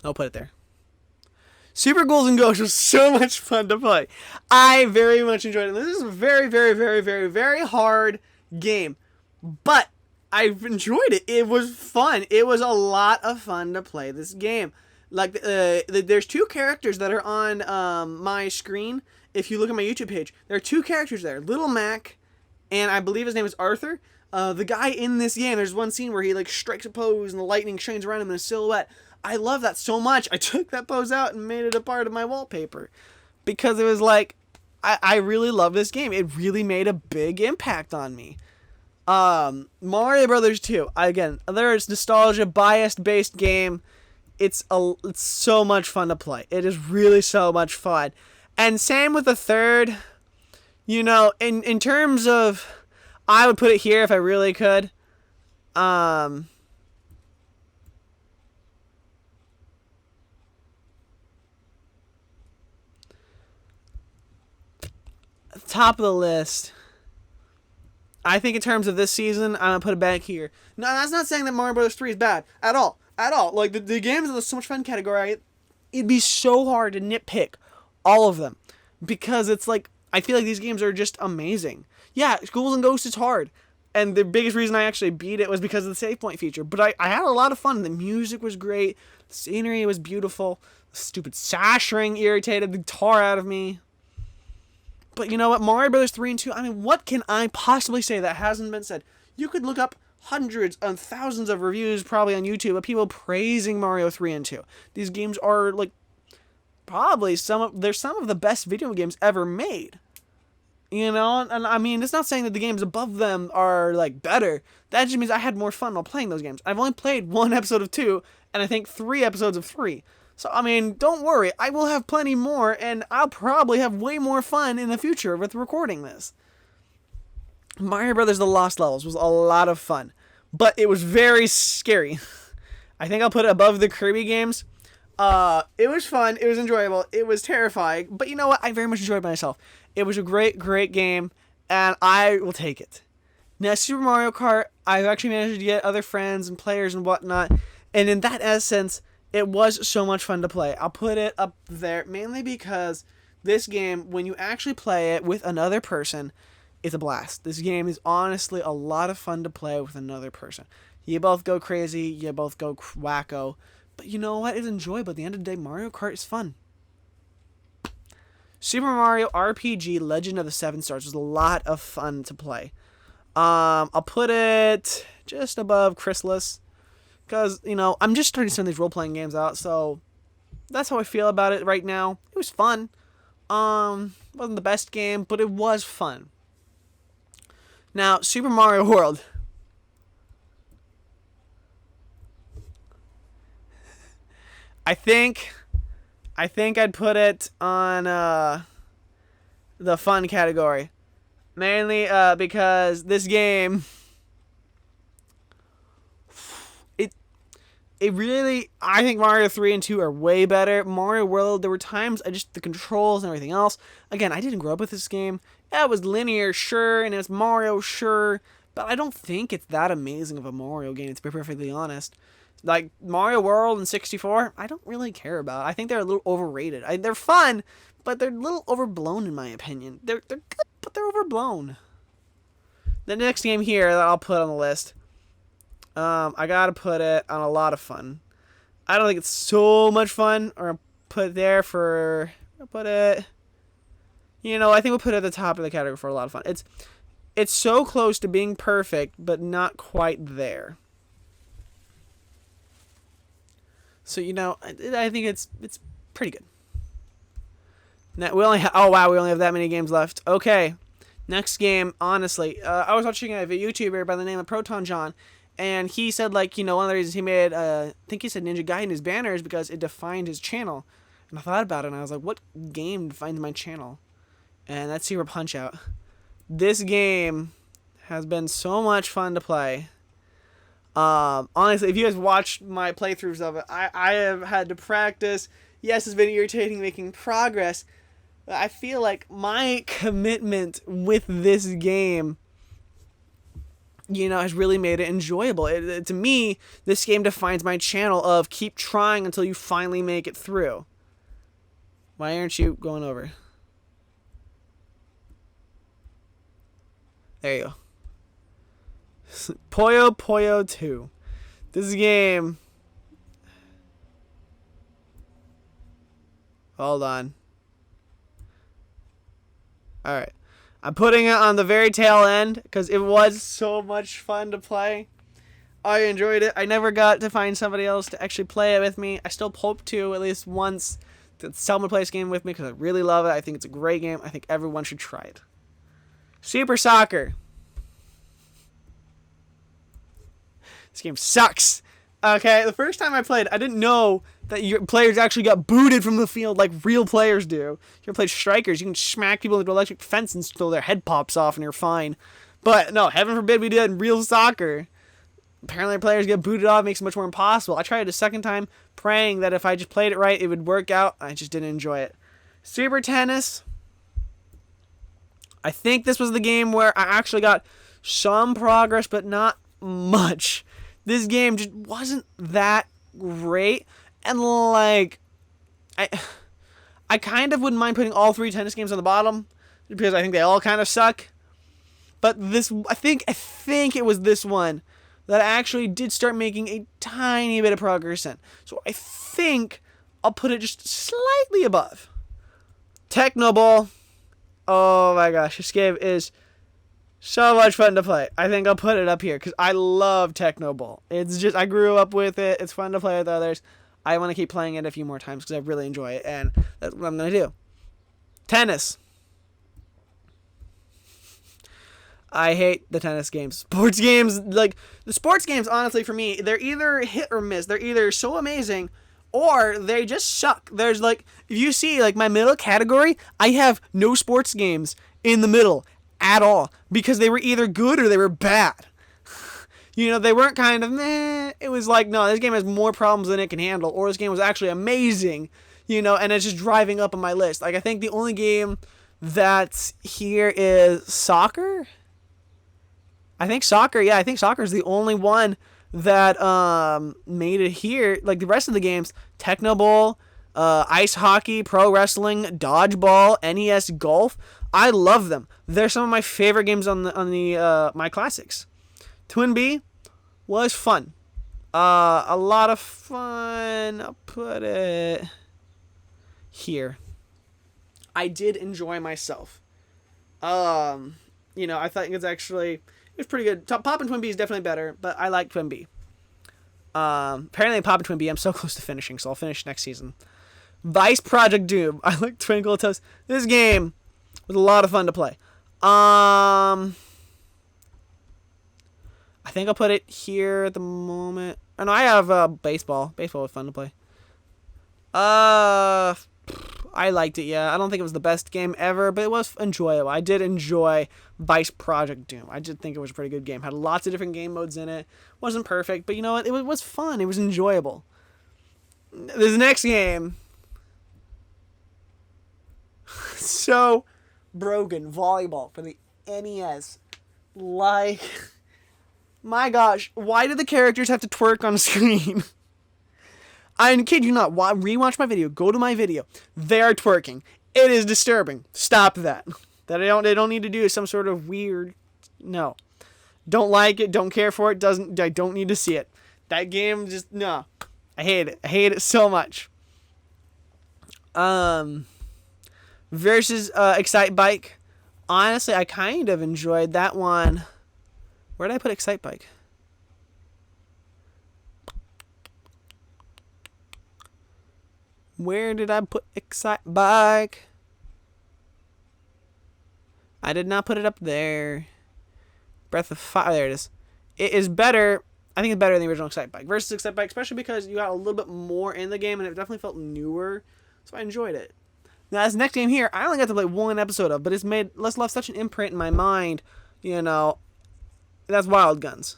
I'll put it there. Super Ghouls and Ghosts was so much fun to play. I very much enjoyed it. This is a very, very, very, very, very hard game. But I've enjoyed it. It was fun. It was a lot of fun to play this game. Like, there's 2 characters that are on my screen. If you look at my YouTube page, there are 2 characters there. Little Mac, and I believe his name is Arthur. The guy in this game, there's one scene where he, like, strikes a pose and the lightning shines around him in a silhouette. I love that so much. I took that pose out and made it a part of my wallpaper. Because it was like, I really love this game. It really made a big impact on me. Mario Brothers 2. Again, there's nostalgia, bias-based game. It's so much fun to play. It is really so much fun. And same with the third. You know, in terms of... I would put it here if I really could. Top of the list. I think in terms of this season, I'm going to put it back here. No, that's not saying that Mario Bros. 3 is bad. At all. At all. Like, the games in the so much fun category, it'd be so hard to nitpick all of them. Because it's like, I feel like these games are just amazing. Yeah, Ghouls and Ghosts is hard. And the biggest reason I actually beat it was because of the save point feature. But I had a lot of fun. The music was great. The scenery was beautiful. The stupid sash ring irritated the tar out of me. But you know what? Mario Brothers 3 and 2, I mean, what can I possibly say that hasn't been said? You could look up hundreds and thousands of reviews probably on YouTube of people praising Mario 3 and 2. These games are, like, probably they're some of the best video games ever made. You know, and I mean, it's not saying that the games above them are like better. That just means I had more fun while playing those games. I've only played one episode of 2, and I think 3 episodes of 3. So I mean, don't worry, I will have plenty more, and I'll probably have way more fun in the future with recording this. Mario Brothers: The Lost Levels was a lot of fun, but it was very scary. I think I'll put it above the Kirby games. It was fun. It was enjoyable. It was terrifying. But you know what? I very much enjoyed myself. It was a great, great game, and I will take it. Now, Super Mario Kart, I've actually managed to get other friends and players and whatnot, and in that essence, it was so much fun to play. I'll put it up there, mainly because this game, when you actually play it with another person, it's a blast. This game is honestly a lot of fun to play with another person. You both go crazy, you both go wacko, but you know what? It's enjoyable. At the end of the day, Mario Kart is fun. Super Mario RPG Legend of the Seven Stars was a lot of fun to play. I'll put it just above Chrysalis, because, you know, I'm just starting to send these role-playing games out, so that's how I feel about it right now. It was fun. Wasn't the best game, but it was fun. Now, Super Mario World. I think I'd put it on the fun category. Mainly because this game, it really, I think Mario 3 and 2 are way better. Mario World, there were times the controls and everything else. Again, I didn't grow up with this game. Yeah, it was linear, sure, and it was Mario, sure, but I don't think it's that amazing of a Mario game, to be perfectly honest. Like, Mario World and 64, I don't really care about. I think they're a little overrated. They're fun, but they're a little overblown in my opinion. They're good, but they're overblown. The next game here that I'll put on the list, I gotta put it on a lot of fun. I don't think it's so much fun, or I'll put it there for, I'll put it, you know, I think we'll put it at the top of the category for a lot of fun. It's so close to being perfect, but not quite there. So, you know, I think it's pretty good. Now, we only have that many games left. Okay, next game, honestly, I was watching a YouTuber by the name of Proton John, and he said, like, you know, one of the reasons he made, I think he said Ninja Gaiden his banner is because it defined his channel. And I thought about it, and I was like, what game defines my channel? And that's Super Punch-Out. This game has been so much fun to play. Honestly, if you guys watched my playthroughs of it, I have had to practice. Yes, it's been irritating making progress. But I feel like my commitment with this game, you know, has really made it enjoyable. To me, this game defines my channel of keep trying until you finally make it through. Why aren't you going over? There you go. Puyo Puyo 2. This game. Hold on. Alright. I'm putting it on the very tail end because it was so much fun to play. I enjoyed it. I never got to find somebody else to actually play it with me. I still hope to at least once to someone play this game with me because I really love it. I think it's a great game. I think everyone should try it. Super Soccer. This game sucks. Okay, the first time I played, I didn't know that your players actually got booted from the field like real players do. You ever played strikers, you can smack people into an electric fence until their head pops off and you're fine. But no, heaven forbid we do that in real soccer. Apparently players get booted off, makes it much more impossible. I tried it a second time, praying that if I just played it right, it would work out. I just didn't enjoy it. Super Tennis. I think this was the game where I actually got some progress, but not much. This game just wasn't that great, and like, I kind of wouldn't mind putting all 3 tennis games on the bottom, because I think they all kind of suck. But this, I think it was this one that I actually did start making a tiny bit of progress in. So I think I'll put it just slightly above. Technoball. Oh my gosh, this game is so much fun to play. I think I'll put it up here because I love Technoball. It's just, I grew up with it. It's fun to play with others. I want to keep playing it a few more times because I really enjoy it, and that's what I'm going to do. Tennis. I hate the tennis games. Sports games, like, the sports games, honestly, for me, they're either hit or miss. They're either so amazing or they just suck. There's, like, if you see, like, my middle category, I have no sports games in the middle at all because they were either good or they were bad. You know, they weren't kind of meh. It was like, no, this game has more problems than it can handle, or this game was actually amazing, you know, and it's just driving up on my list. Like, I think the only game that's here is soccer. I think soccer is the only one that made it here. Like, the rest of the games, Techno Bowl, ice hockey, pro wrestling, dodgeball, NES, golf, I love them. They're some of my favorite games on the my classics. Twin B was fun. A lot of fun. I'll put it here. I did enjoy myself. You know, I thought it was pretty good. Pop and Twin B is definitely better, but I like Twin B. Apparently Pop and Twin B, I'm so close to finishing, so I'll finish next season. Vice Project Doom. I like Twinkle Toes. This game was a lot of fun to play. I think I'll put it here at the moment. Oh, no, I have baseball. Baseball was fun to play. I liked it, yeah. I don't think it was the best game ever, but it was enjoyable. I did enjoy Vice Project Doom. I did think it was a pretty good game. Had lots of different game modes in it. Wasn't perfect, but you know what? It was fun. It was enjoyable. This next game. So broken. Volleyball for the NES. Like, my gosh, why do the characters have to twerk on screen? I kid you not. Rewatch my video. Go to my video. They are twerking. It is disturbing. Stop that. They don't need to do some sort of weird. No, don't like it. Don't care for it. I don't need to see it. That game just no. I hate it. I hate it so much. Versus Excite Bike. Honestly, I kind of enjoyed that one. Where did I put Excite Bike? Where did I put Excite Bike? I did not put it up there. Breath of Fire. There it is. It is better. I think it's better than the original Excite Bike. Versus Excite Bike, especially because you got a little bit more in the game and it definitely felt newer. So I enjoyed it. Now, this next game here, I only got to play one episode of, but it's left such an imprint in my mind, you know. That's Wild Guns.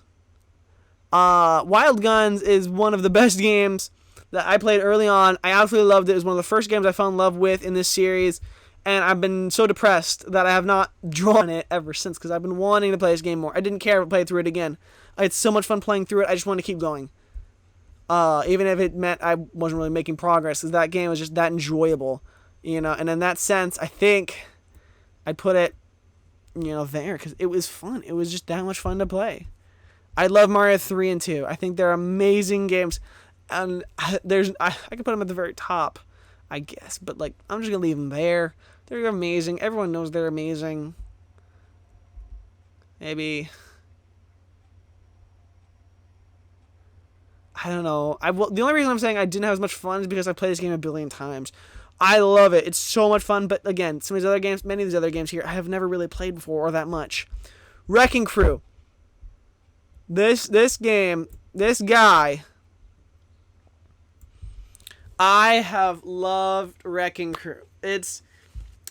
Wild Guns is one of the best games that I played early on. I absolutely loved it. It was one of the first games I fell in love with in this series, and I've been so depressed that I have not drawn it ever since because I've been wanting to play this game more. I didn't care if I played through it again. I had so much fun playing through it. I just wanted to keep going. Even if it meant I wasn't really making progress, because that game was just that enjoyable, you know. And in that sense, I think I'd put it, you know, there because it was fun. It was just that much fun to play. I love Mario 3 and 2. I think they're amazing games. And I could put them at the very top, I guess. But, like, I'm just going to leave them there. They're amazing. Everyone knows they're amazing. Maybe. I don't know. The only reason I'm saying I didn't have as much fun is because I played this game a billion times. I love it. It's so much fun. But, again, many of these other games here I have never really played before or that much. Wrecking Crew. This game, this guy... I have loved Wrecking Crew. It's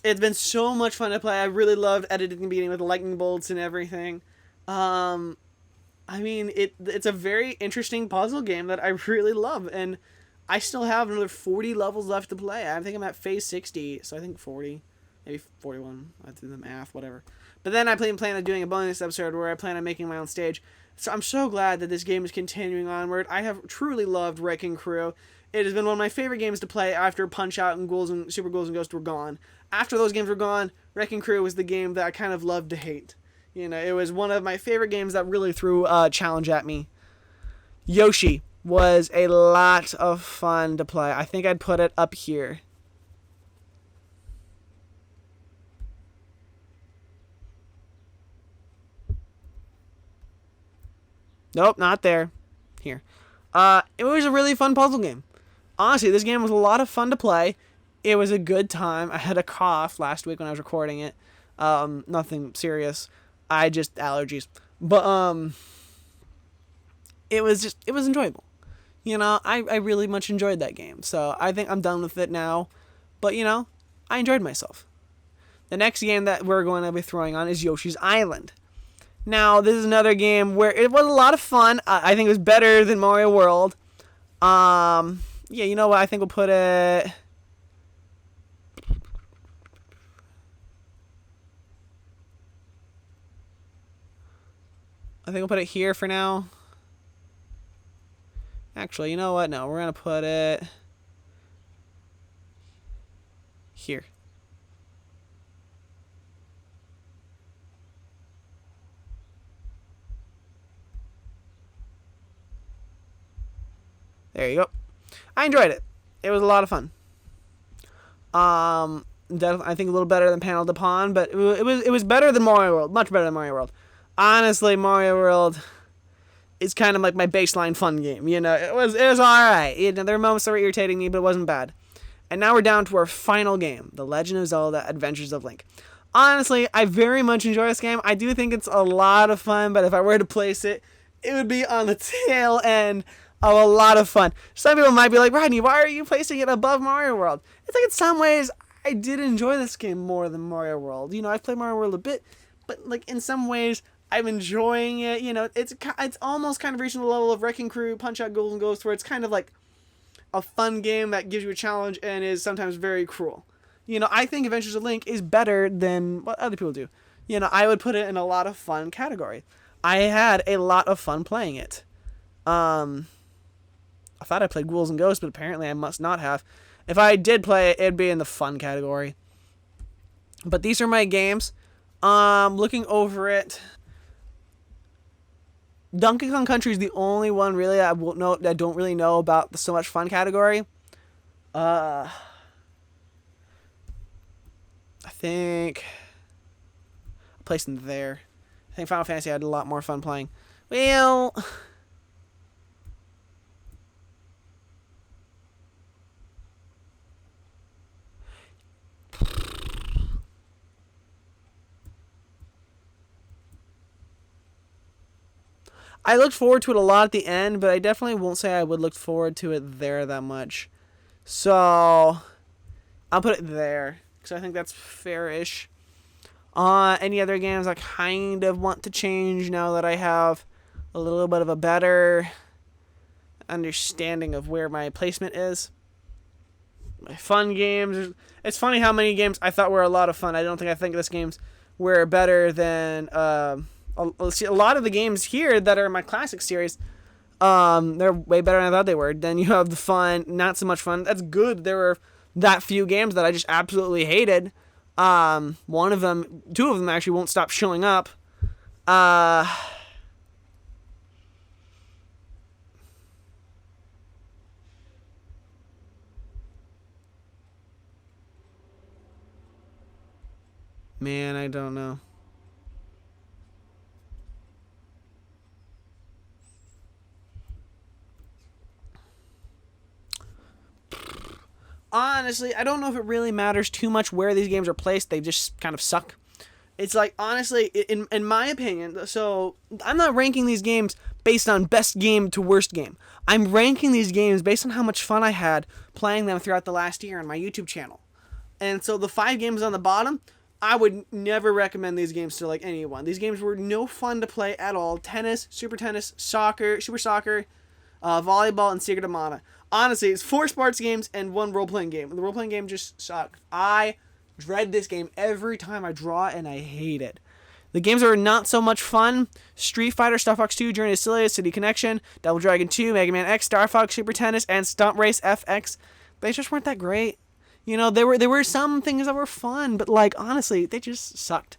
been so much fun to play. I really loved editing the beginning with the lightning bolts and everything. I mean, it's a very interesting puzzle game that I really love, and I still have another 40 levels left to play. I think I'm at phase 60, so I think 40, maybe 41. I do the math, whatever. But then I plan on doing a bonus episode where I plan on making my own stage. So I'm so glad that this game is continuing onward. I have truly loved Wrecking Crew. It has been one of my favorite games to play after Punch-Out and Ghouls and Super Ghouls and Ghosts were gone. After those games were gone, Wrecking Crew was the game that I kind of loved to hate. You know, it was one of my favorite games that really threw a challenge at me. Yoshi was a lot of fun to play. I think I'd put it up here. Nope, not there. Here. It was a really fun puzzle game. Honestly, this game was a lot of fun to play. It was a good time. I had a cough last week when I was recording it. Nothing serious. I just allergies. But it was enjoyable. I really much enjoyed that game. So I think I'm done with it now. But I enjoyed myself. The next game that we're going to be throwing on is Yoshi's Island. Now, this is another game where it was a lot of fun. I think it was better than Mario World. Yeah, you know what? I think we'll put it... here for now. Actually, you know what? No, we're going to put it... here. There you go. I enjoyed it. It was a lot of fun. I think a little better than Panel de Pon, but it was better than Mario World. Much better than Mario World. Honestly, Mario World is kind of like my baseline fun game. It was all right. There were moments that were irritating me, but it wasn't bad. And now we're down to our final game, The Legend of Zelda: Adventures of Link. Honestly, I very much enjoy this game. I do think it's a lot of fun, but if I were to place it, it would be on the tail end of a lot of fun. Some people might be like, Rodney, why are you placing it above Mario World? It's like in some ways, I did enjoy this game more than Mario World. I've played Mario World a bit, but like in some ways, I'm enjoying it. It's almost kind of reaching the level of Wrecking Crew, Punch Out Ghouls and Ghosts, where it's kind of like a fun game that gives you a challenge and is sometimes very cruel. I think Adventures of Link is better than what other people do. I would put it in a lot of fun category. I had a lot of fun playing it. I thought I played Ghouls and Ghosts, but apparently I must not have. If I did play it, it'd be in the fun category. But these are my games. Looking over it, Donkey Kong Country is the only one really I don't really know about the so much fun category. I think I placed them there. I think Final Fantasy I had a lot more fun playing. Well, I looked forward to it a lot at the end, but I definitely won't say I would look forward to it there that much. So I'll put it there because I think that's fair-ish. Any other games I kind of want to change now that I have a little bit of a better understanding of where my placement is. My fun games. It's funny how many games I thought were a lot of fun. I think this games were better than a lot of the games here that are my classic series. They're way better than I thought they were. Then you have the fun, not so much fun. That's good. There were that few games that I just absolutely hated. Two of them actually won't stop showing up. Man, I don't know. Honestly, I don't know if it really matters too much where these games are placed. They just kind of suck. It's like, honestly, in my opinion, so I'm not ranking these games based on best game to worst game. I'm ranking these games based on how much fun I had playing them throughout the last year on my YouTube channel. And so the 5 games on the bottom, I would never recommend these games to like anyone. These games were no fun to play at all. Tennis, super soccer, volleyball, and Secret of Mana. Honestly, it's 4 sports games and 1 role-playing game. The role-playing game just sucked. I dread this game every time I draw, and I hate it. The games that are not so much fun: Street Fighter, Star Fox 2, Journey to Sillas, City Connection, Double Dragon 2, Mega Man X, Star Fox, Super Tennis, and Stunt Race FX. They just weren't that great. There were some things that were fun, but like honestly, they just sucked.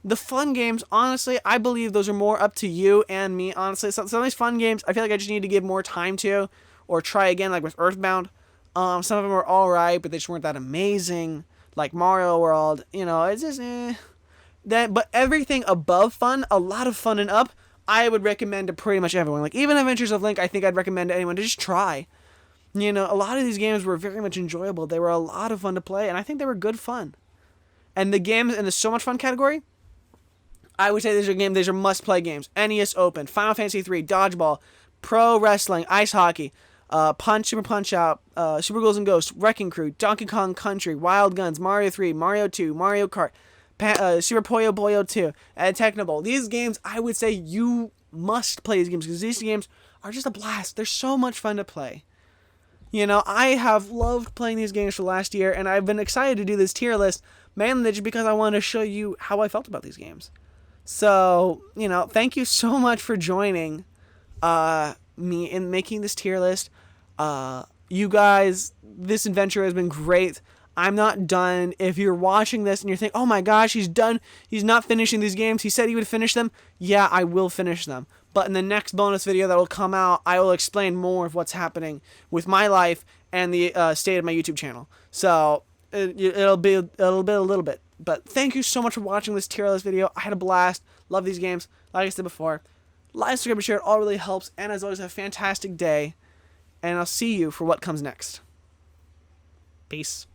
The fun games, honestly, I believe those are more up to you and me. Honestly, some of these fun games, I feel like I just need to give more time to, or try again, like with Earthbound. Some of them were all right, but they just weren't that amazing. Like Mario World, it's just but everything above fun, a lot of fun and up, I would recommend to pretty much everyone. Like even Adventures of Link, I think I'd recommend to anyone to just try. A lot of these games were very much enjoyable. They were a lot of fun to play, and I think they were good fun. And the games in the so much fun category, I would say these are must-play games. NES Open, Final Fantasy 3, Dodgeball, Pro Wrestling, Ice Hockey, Punch Super Punch Out, Super Ghouls and Ghosts, Wrecking Crew, Donkey Kong Country, Wild Guns, Mario 3, Mario 2, Mario Kart, Super Puyo Puyo 2, and Technobowl. These games, I would say you must play these games because these games are just a blast. They're so much fun to play. You know, I have loved playing these games for last year, and I've been excited to do this tier list, mainly just because I want to show you how I felt about these games. So, you know, thank you so much for joining me in making this tier list. You guys, this adventure has been great. I'm not done. If you're watching this and you're thinking, oh my gosh, he's done. He's not finishing these games. He said he would finish them. Yeah, I will finish them. But in the next bonus video that will come out, I will explain more of what's happening with my life and the state of my YouTube channel. So it'll be a little bit. But thank you so much for watching this tier list video. I had a blast. Love these games. Like I said before, like, subscribe, and share. It all really helps. And as always, have a fantastic day. And I'll see you for what comes next. Peace.